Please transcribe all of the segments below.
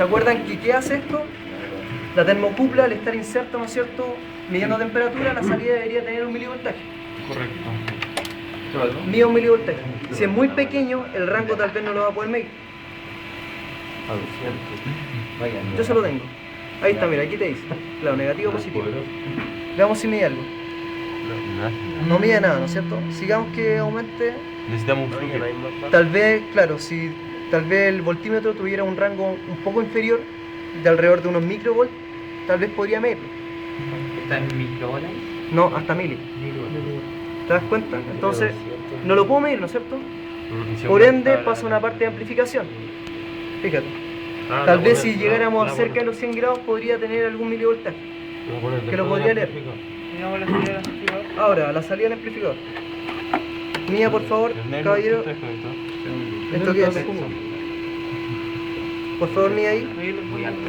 ¿Se acuerdan que qué hace esto? La termocupla, al estar inserta, ¿no es cierto?, midiendo temperatura, la salida debería tener un milivoltaje. Correcto. Mide un milivoltaje. Si es muy pequeño, el rango tal vez no lo va a poder medir. Yo se lo tengo. Ahí está, mira, aquí te dice. Claro, negativo, positivo. Veamos si mide algo. No mide nada, ¿no es cierto? Sigamos que aumente. Necesitamos un flujo. Tal vez, claro, si tal vez el voltímetro tuviera un rango un poco inferior, de alrededor de unos microvolts, tal vez podría medirlo. ¿Está en microvolt? No, hasta mili. ¿Te das cuenta? Entonces, no lo puedo medir, ¿no es cierto? Por ende, pasa una parte de amplificación. Fíjate. Tal vez si llegáramos cerca de los 100 grados, podría tener algún milivoltaje. Que lo podría leer. Miramos la salida del amplificador. Ahora, la salida del amplificador. Mía, por favor, caballero. ¿Esto qué es? Por favor, mía ahí. Ahí lo voy alto.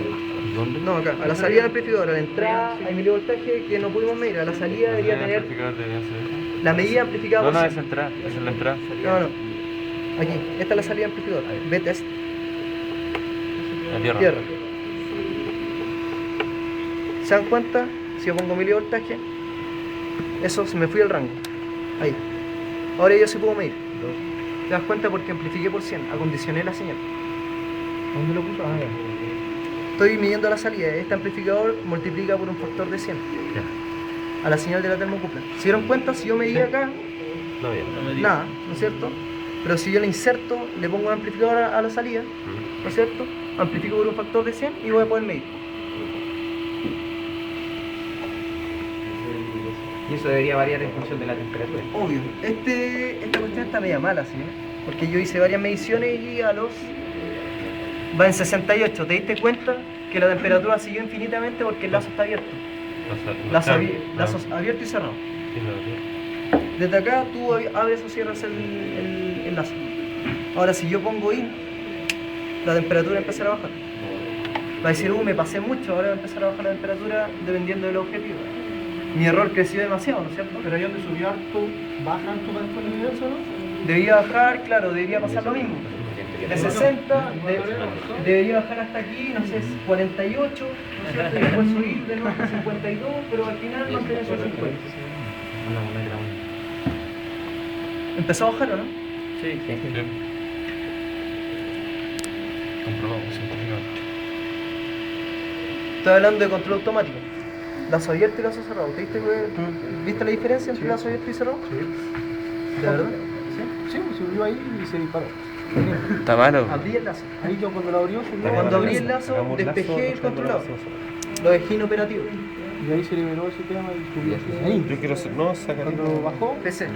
¿Dónde? No, acá. A la salida del amplificador, a la entrada hay milivoltaje que no pudimos medir. A la salida debería tener la medida amplificada por No, es 100. entrada, esa es la entrada. No. Aquí. Esta es la salida del amplificador. B-test. La tierra. Tierra. ¿Se dan cuenta? Si yo pongo milivoltaje, eso se me fui al rango. Ahí. Ahora yo sí puedo medir. ¿Te das cuenta? Porque amplifiqué por 100. Acondicioné la señal. ¿Dónde lo puso? Ah, ya. Estoy midiendo la salida. Este amplificador multiplica por un factor de 100 a la señal de la termocupla. ¿Se dieron cuenta? Si yo medía acá, No, bien. nada, ¿no es cierto? Pero si yo le inserto, le pongo un amplificador a la salida, ¿no es cierto? Amplifico por un factor de 100 y voy a poder medir. Y eso debería variar en función de la temperatura. Obvio. Esta cuestión está media mala, ¿sí? Porque yo hice varias mediciones y va en 68. ¿Te diste cuenta que la temperatura siguió infinitamente porque el lazo está abierto? Lazo abierto y cerrado. Desde acá tú abres o cierras el lazo. Ahora si yo pongo IN, la temperatura empezará a bajar. Va a decir, me pasé mucho, ahora va a empezar a bajar la temperatura dependiendo del objetivo. Mi error creció demasiado, ¿no es cierto? Pero ahí donde subió harto, baja harto para después el universo, ¿no? Debería bajar, claro, debería pasar lo mismo. De 60, debería bajar hasta aquí, no sé, 48, ¿no es cierto? Y después subir de nuevo hasta 52, pero al final mantenerse en 50. ¿Empezó a bajar o no? Sí. Comprobado, simplificado. Estoy hablando de control automático. Lazo abierto y lazo cerrado. ¿Viste la diferencia entre lazo abierto y cerrado? Sí. ¿De verdad? Sí, subió ahí y se disparó. Está malo. Abrí el lazo. Ahí yo cuando lo abrió subió. Cuando abrí el lazo, despejé el controlador. Lo dejé inoperativo. Y ahí se liberó ese tema y subió. Ahí. Yo quiero hacer. No, sacar. Cuando bajó, PC.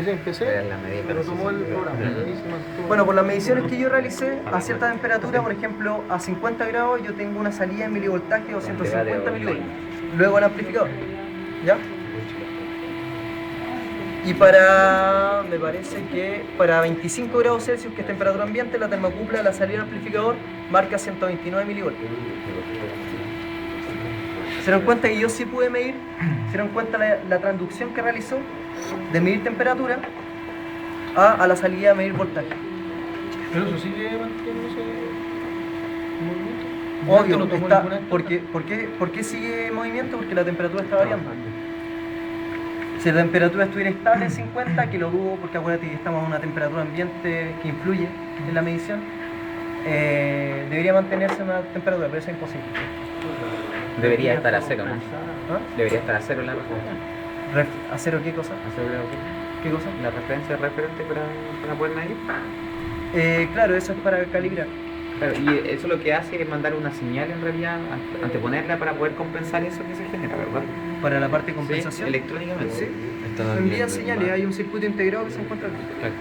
empecé, pero tomó el programa. Ahí se mantuvo. Bueno, por las mediciones que yo realicé, a cierta temperatura, por ejemplo, a 50 grados, yo tengo una salida en milivoltaje de 250 milivoltios. Luego el amplificador. ¿Ya? Y me parece que para 25 grados Celsius, que es temperatura ambiente, la termocupla, la salida del amplificador, marca 129 milivoltios. ¿Se dieron cuenta que yo sí pude medir? ¿Se dieron cuenta la transducción que realizó de medir temperatura a la salida de medir voltaje? Pero eso sigue manteniendo ese movimiento. Obvio, No tomó está, ninguna ¿por qué sigue en movimiento? Porque la temperatura está variando. Si la temperatura estuviera estable en 50, que lo dudo porque acuérdate que estamos a una temperatura ambiente que influye en la medición, debería mantenerse una temperatura, pero eso es imposible. Debería estar a cero, ¿no? ¿Ah? Debería estar a cero la referencia. ¿A cero qué cosa? ¿A cero ¿Qué cosa? la referencia referente para poder medir? Claro, eso es para calibrar. Claro, y eso lo que hace es mandar una señal en realidad, anteponerla para poder compensar eso que se genera, ¿verdad? Para la parte de Sí, compensación. electrónicamente. Sí. Envían señales, hay un circuito integrado que se encuentra aquí. Claro.